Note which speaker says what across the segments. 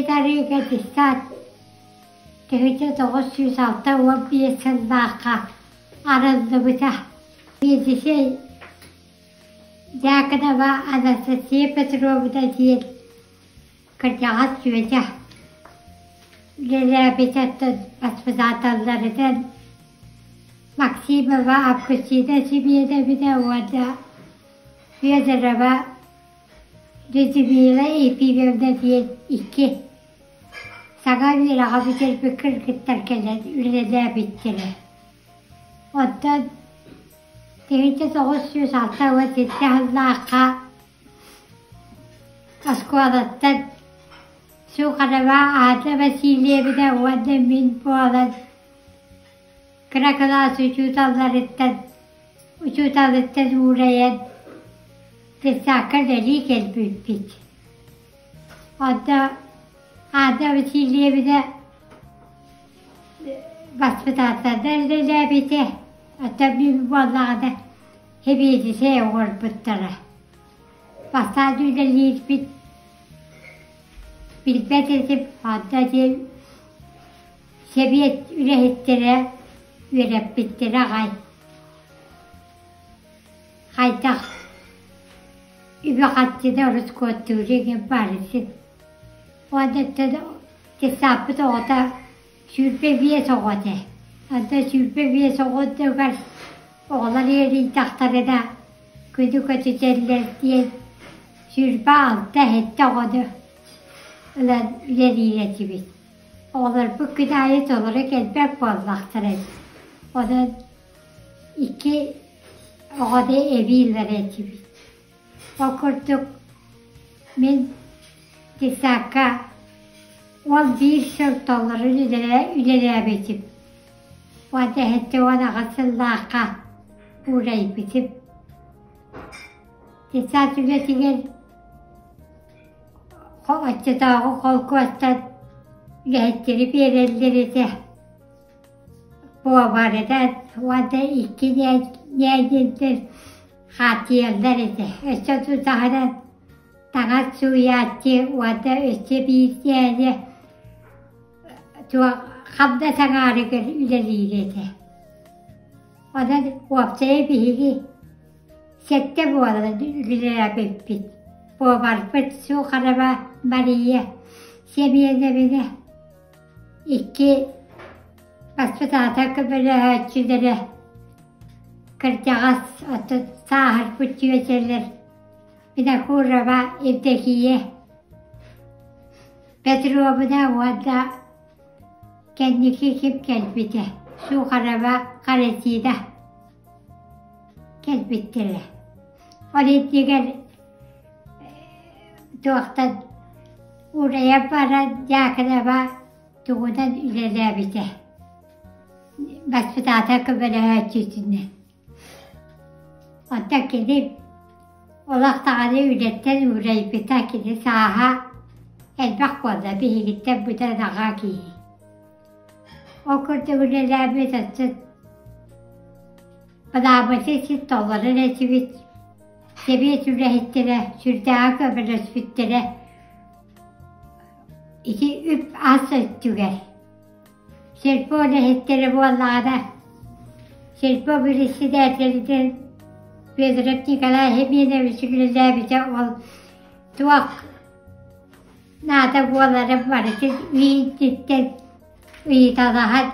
Speaker 1: tarihe dikkat. Tehlikeli 906 o bir sınırlığa arındı bıta. Bir şey yakına var Anastasiya Petrovna değil. Kırcağız sürecek. Ülelere bitattı basmazatanlarından. Maksima ve Abkuşi'de Sibiye'de bir de orada. Bir de araba Rüzümiyle İPV'de değil iki. Sana bir ağabeyler bir kırgıtlarken ülelere bittiler. Ondan Tehlikeli 906 o Allah'a Askualat'tan şu karava ağda vesile bir de orada min boğalan Krakala uçutalarından uğrayan Tesakar deli gelbük bit. Onda ağda vesile bir de basmatatlardan lelebite. Hatta bir vallahi da hepiydi şey olur bıttara. Basar düğünleri bilbet edip hatta diye sebiyet ürehitlere verip bittere kaytak übekatçıda orası kotuğuyla barışın. O da hesabı da o da şürpe bir soğudu. Hatta şürpe bir soğudu var. Oğlan yeri tahtarı da kötü çeller diye şürpe altta hette oldu. Ulan ileriyle gibi. Oğlan bu gıdayet olarak elbette bozaktırır. Onun iki oğlu eviyle gibi. Okurduk min tisaka 11 $10 ülelere bitip. O da hette ona kasıllaqa uğrayıp bitip. Tisat ületigen açıdağı kolkuastan ületleri bir elleri de bu varada o da iki neydidir hatiyeler ise. Öste tutağından tanat suyatçı o da öste bir yani Hamda sanarı üleleriyle de. O da ortaya bir sette bu arada ülelere bit. Bu var su karaba Maria Semiyede bile iki basfata böyle ölçüleri kırcağız atı sahır bütçüyeler bir de kuraba evdekiye Petrovna orada kendisi kim gelbide su karaba karesiyle gelbittiler. Oraya diğer doğuktan oraya para yakına var doğudan ilerlebide. Basfıdata böyle ölçüsünde. Hatta gelip olak tağını ületten uğrayıp bitakini saha elbak kolla bir higitten bu da dağa giyi. Okurda ilerlebe tatlı. Balaması $10 resivit. Sebiyet ürehittere, sürdağı kömür süttere. İki üp asıl tüger. Şerpo ürehittere bu Allah'da. Şerpo birisi dertlerinden Bezirip Nikolay hepine bisikletler bize ol. Tuak. Nada buğalarım var. İyi cidden. İyi tadahat.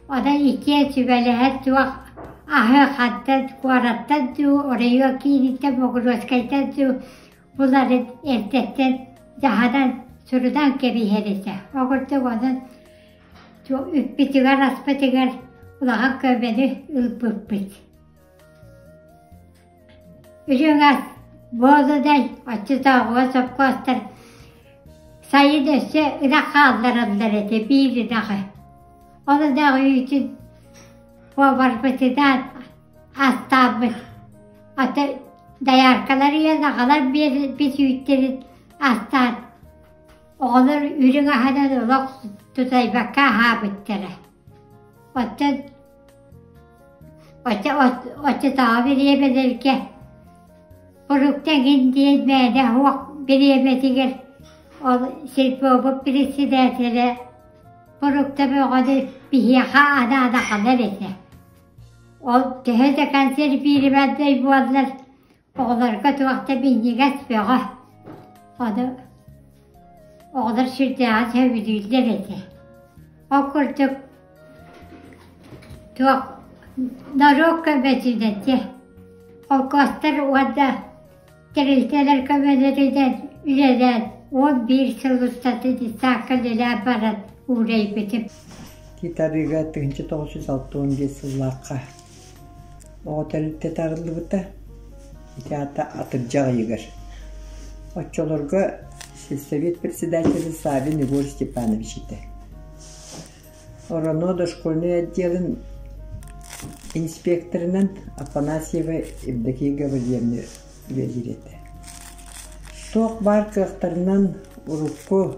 Speaker 1: O da ikiye sübeleher tuak. Ahı hatta kuarattan tu oraya kinite bogroskaytan tu bunların ertekten cahadan sorudan keri herese. Okurdu ondan tu üppitigar aspetigar ulahan kömeni ılpıppit. Ürünaz boğazaday açı dağıva sopkostar sayın össe ırak ağlarınlar ede bir ırakı. Onu dağı için bu varpıtıdan astabız. Hatta dayarkaları yazakalar bir sütlerin astar. Olur ürün ahadan olak tutay baka habittere. Otta dağı veriyemeder ki. Kurukta gindiğin meyde huvak veriyemediğir. Ol silpoğup birisi dertleri burukta böyle bihiyaha ada kalır ise. Ol tehete kanser biri bedde buadlar. Oğlar katuvakta bindiğe spera. Oğlar şirdeğe sevdiğiler ise. O kurtuk tuak narok kabetinetti. O kostar oda terilteler kabeleriden üleden 11 yıl ustadı sakaleler barat uğrayıp etip.
Speaker 2: Gitarıga 1960 yıllarca o terilте tarıldı bıta. İtiyata atırcağı yığır. Oççolorga Сельсовет председателя Савин Егор Степанович ити. Орано дошкольный отделын инспекторынан Афанасьева Евдокия Гаврилевна велиреті. Тоқ бар кықтарынан ұрыққы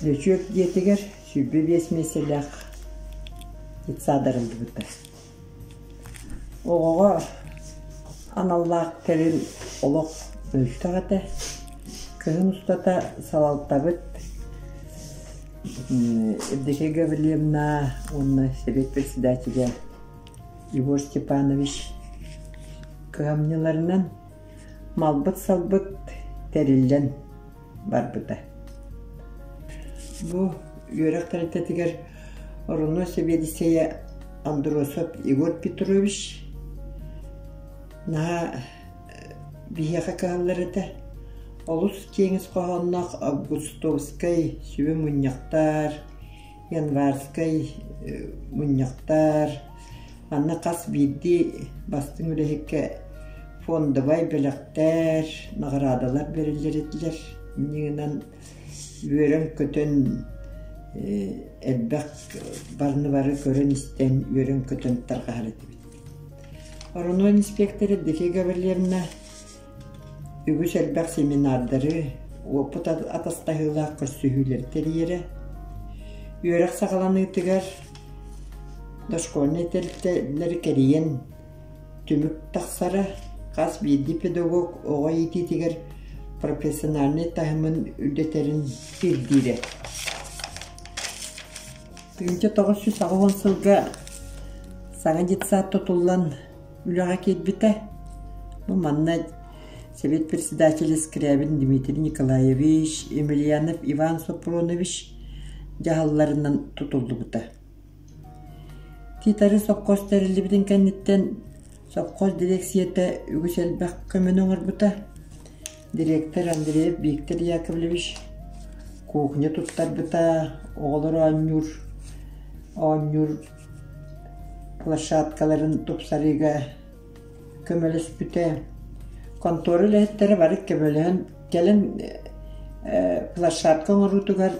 Speaker 2: дөчөк детігер сүбі 5 меселек етсадырылды бұты. Оғыға аналлақ тәрін олық өлістіғаты кығын ұстата салалтабыт Евдокия Гаврилевна, он совет председателя Егор Степанович кығамнеларынан малбыт-салбыт тәрілден бар бұта. Бұл үйрек тәрілтетігер Ороно Себедисея Андросов Егор Петрович на бияқа кығаларыда Олус кеңіз қоғаннақ Августовскай сүбі мұньяқтар, Январскай мұньяқтар, Анна қас бейді бастың үліхекке фондывай біліқтер, нағырадалар берілер етілер. Негінен өрін көтін әлбәқ барны бары көрін істен өрін көтін тарғар етіп. Ороно инспекторы Евдокия Гаврилевна үгіс әлбәқ семинардары, опыт атастағылақ көрсүйілер тәрейері, үйрек сағаланы үтігер, дошкольный тәрілтелері кәрейен, түмік тақсары, қас бейді педагог оға ететігер профессиональный тағымын үлдетерін білдейді. 1990 сылға саңа детсат тұтылан үліға кетбіті. Бұл манна Совет председателя Скрябин Дмитрий Николаевич, Емельянов Иван Сопронович жағалларынан тұтылды бұта. Титары соққос тәрілі бітін кәнеттен соққос дирекцияты үгіс әлбәқ көмін оңыр бұта. Директор Андреев Виктор Яковлевич кухня тұттар бұта, оғылыр аннюр площадкаларын тұпсарыға көмелес бүті. Конторы ләхеттері барып кәбеліген кәлін площадка оңырутығар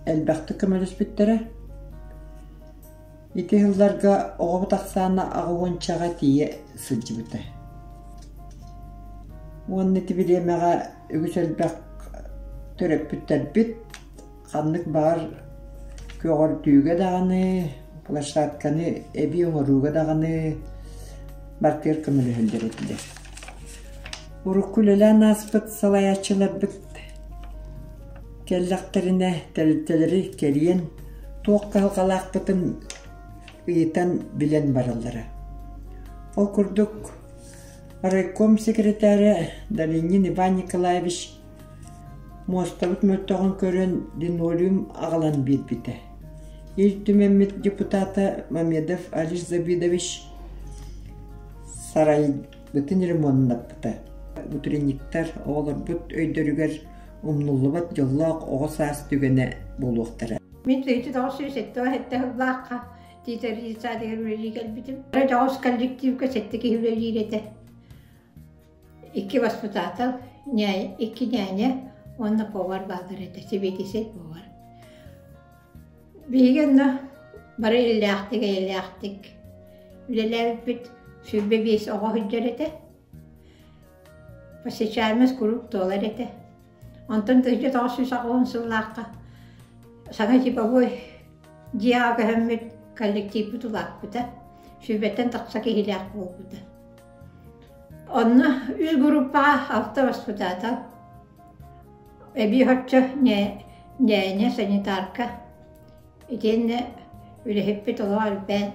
Speaker 2: әлбәқті көмелес бүттері. Ити ғылларға оғы тақсаны ағуынчаға тие сылжы бүті. Оның еті білемеға үгіс әлбәқ түріп бүттер бүт, қанлық бағар көғір түйге дағаны, площадканы әбі оңыруға дағаны бартер көмелі хөлдер етілер. Урукулелен аспыт салаячылар бүт. Келлақтарына тәлітелері керейін тоқ қалғалақ бұтын ұйытан білен баралары. Ол күрдік райком секретары Долинин Иван Николаевич Мостабыт мөлтоғын көрін линолеум ағалан бет-біті. Ел түмемет депутаты Мамедов Алиш Забидович сарай бұтын ремонтын апты. Утренниктар оғылыр бұт өйдөрігер ұмнулы бат жоллақ оғы саас түгені болуқтары.
Speaker 3: Мен сөйті дауыс сөйсетті әтті ғылаққа дейтері садығыр өрелі кәлбітім. Дауыс коллективке сәттікі өрелі ереті. 2 воспитател, 2 няня, онны повар бағдар еті, себетесет повар. Бейгенді бары елі-ақтық. Үлелер бүт сүрбе 5 оға хүджер еті. Посещаемость круг доллар это. Антон ты где-то сусагон сулака. Сага типовой диага хэммит коллектив тулак бута. Шүбеттен тақсаки хиляк болбута. Онна үз группа автобус бутата. Ebi hoçça ne sanitarka. İtenne öyle hep dolar ben.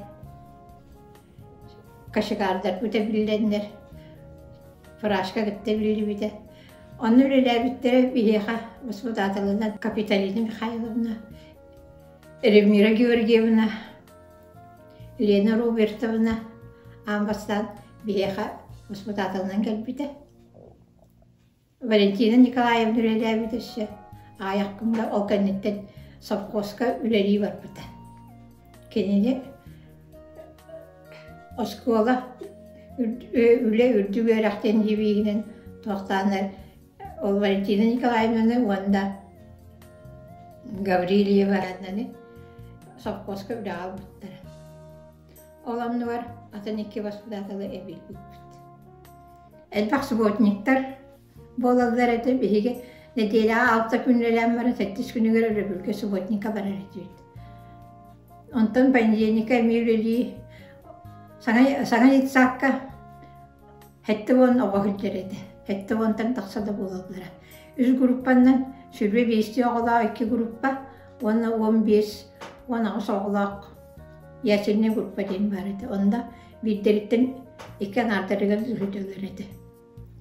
Speaker 3: Kaşıkarlar bu da bilenler. Fıraşka gitti bildi bir de. Onun öyleler bittere bir yaka Mesut Atalı'ndan Kapitalizm Mikhailovna, Elvira Georgievna, Lena Robertovna, ambastan bir yaka Mesut Atalı'ndan geldi. Valentina Nikolaevna öyleler bir de şey. Ayakkımda Olkanet'ten Sovkoska üleri var burada. Kendine o skola öyle ürdü verakten gibi tohtanlar. O Valentina Nikolaevna'nın onda Gavrilyeva adını Sovkoska üle almışlar. Olamlı var, atan iki vasfıdatalı evil bulmuştu. Elbaq subotnikler bolalar ete birige nedela altta günlelen var, 8 günü göre bölge subotnika barar ediyordu. Ondan panjenika emirliliği sana yetsakka hette bon oğullarıydı. Hette bontan taksada bolalara. Üç gruppandan sürbe beşti oğlağı 2 gruppa, ona 15, ona oğlak yaşını gruppa den vardı. Onda bir deritten iken ardarıgan zürüdülerdi.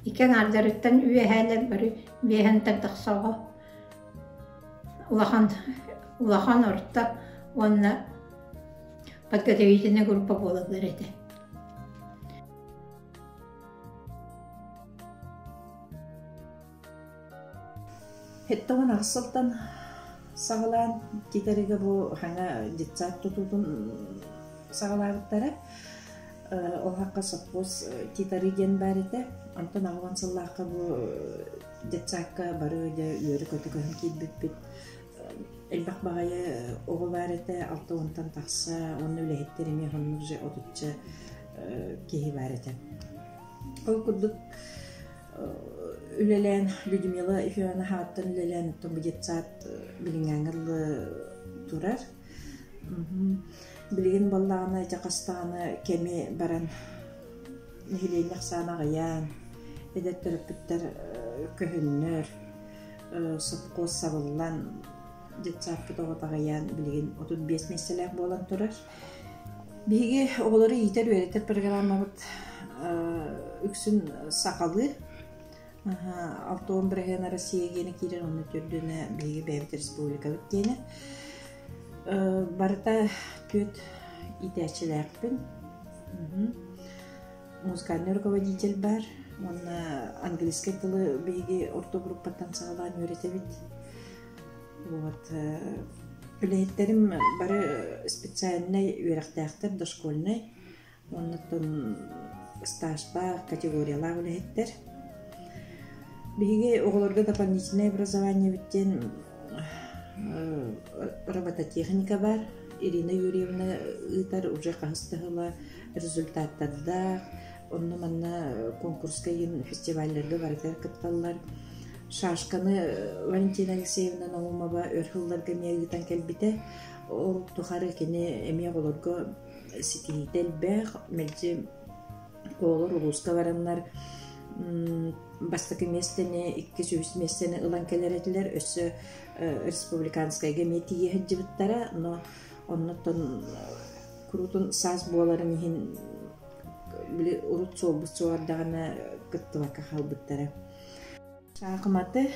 Speaker 3: İken ardarıktan üye haller bari behantan taksağa ulahan orta ona patkateviçine gruppa bolalardı.
Speaker 4: Hettoğun aksaltan sağlayan gitarıga bu hana ditsaat tutudun sağlayıptara o haqqa sapos gitarıgen barite anton ağvan sallaqqa bu ditsaatqa barıda yörü kötükön kilbip elbaq bağaya oğul barite altta ontan taqsa onu öyle hetterimi honnurje otutça kehi barite o kudduk ülelen Lyudmila Ifyona hattın ülelen bu ditsaat bilingangıl turar. Bilgin ballağına caqastağına kemi baran nihileynek sana gayan edet törüpütter köhünnör sapqos sabıllan ditsaat putoğata gayan bilgin 35 meselek bolan turar. Bigi oğulları yiter öğretir programamıt üksün sakalı Altı birgen Россия gene kiren onu türdüğüne bilgi Beyvet Respublika gene. Barıta köt итәчеләкпин. Музыкальный руководитель бар. Он английский тылы bilgi orta группаттан сағалан öğretebit. Вот. Үләйттерим бары специальный үйрәктәктер дошкольный. Оннан стажба категориялар үләйттер. Биге оголорга дополнительное образование биттен робототехника бар. Ирина Юрьевна ытар уже кастыгыла результаттарда онны манна конкурска ген фестивальлерге барытар кытталлар. Шашканы Валентина Алексеевна Наумова өрхылларга мегитан келбите ол тухары кене эме оголорго ситител бер мелчи оголор улуска бараннар бастакы местене 200 местене ылан келеретилер өссө республиканская геметия хеджибиттара, но оннотон крутун саз буалары михин били урут сообусчуардагана кыттыбакка халбыттара. Шаакыматы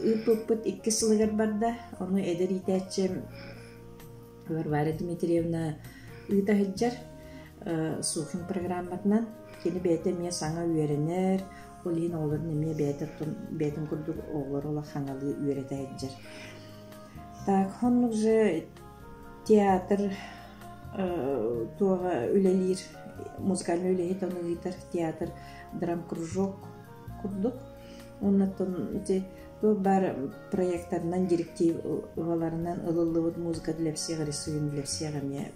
Speaker 4: ыпыппыт 2 сылыгар барда, ону эдер итәчем Варвара Дмитриевна ыта хеджар Сухин программатынан кені бәйті мен саңа үйерінер, ол ең оларын еме бәйтін күрдік оғылар ола қаңалы үйереті әйджер. Так, онық же театр туаға үлелер, музыкальный үлелер, оны ғитар театр, драм-кружок күрдік. Оннаттан бар проекттарынан, директиваларынан ылылы музыка ділепсеға, рисуын ділепсеға мен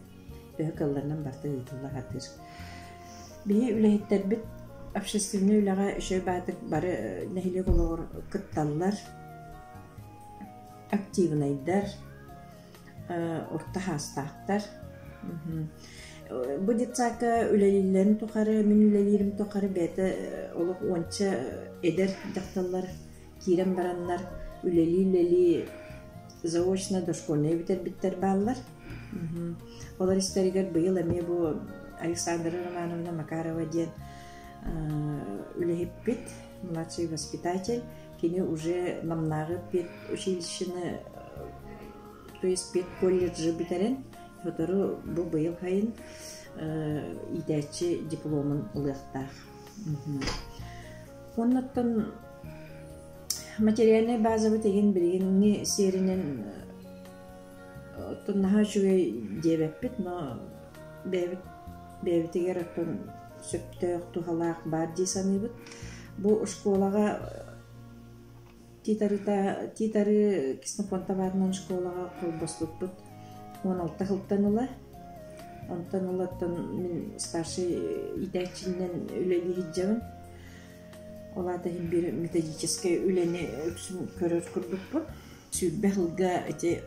Speaker 4: өйкаларынан барты ғитылла қатыр. Бии үлэһиттер бит общественный үлэҕэ үшөй баатык бары нэһилик олоҕор кытталлар, активнайдар, орта хаастаахтар. Бу дитсака үлэлиллерин тухары, мен үлэлирим тухары бэти олох уонча эдер дакталлар, кирен бараннар, үлели заочно дошкольный биттер баллар. Олар истеригер быйыл эми бу Александра Романовна Макарова ден үлехиппит, младший воспитатель, кини уже намнагы пет училищені, то есть пет колледжі битерен, фотору бу быйыл хайын идәчі дипломын ылықтақ. Оннаттан материальный базовый tegen білгеніне серінен тоннаға жүгей дебеппет, но бәбітігер оттон сөптөк тухалақ бар дейсаныбыт. Бұл школаға титары киснопонта барынан школаға қолбастықпыт 16 қылттан ұла. Онтан ұлаттан мен старший идәкчінен үлелі хиджабын. Оларда бір методический үлені өксін көрір күрдік бұл. Сүрбе қылға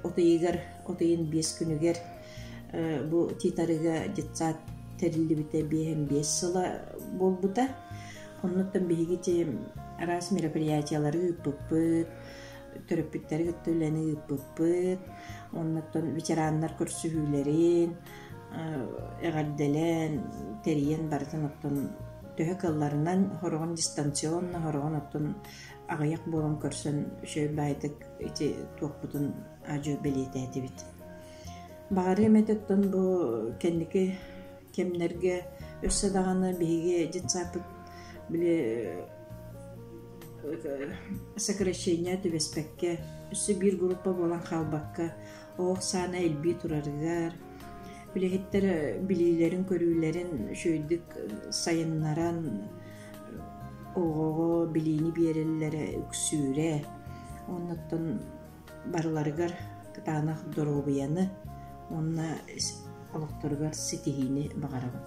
Speaker 4: отайын 5 күнігер бұл титарыға жетсат тәрілі біте 5 сыла бол бұта. Оннаттан бейгете арас мероприятиялары үппіппіт, төрөппіттері күттілені үппіппіт, оннаттан ветераннар көрсі хүйлерін, әғарделен, тәрейен барытын оттан төһө кылларынан хорогон дистанционна хорогон оттан агаяк болон көрсөн шөй байтык ити туокпутун ажы белетети бит. Багары метоттон бу кендики кемнерге өссө даганы биге жетсапыт биле сокращение төбеспекке өссө бир группа болан халбакка ох сана элби турарыгар билехиттер билилерин көрүүлерин шөйдүк сайыннаран ого билини береллере үксүүре оннаттан барларыгар кытаанах доробуяны онна олокторугар ситихини багарабын.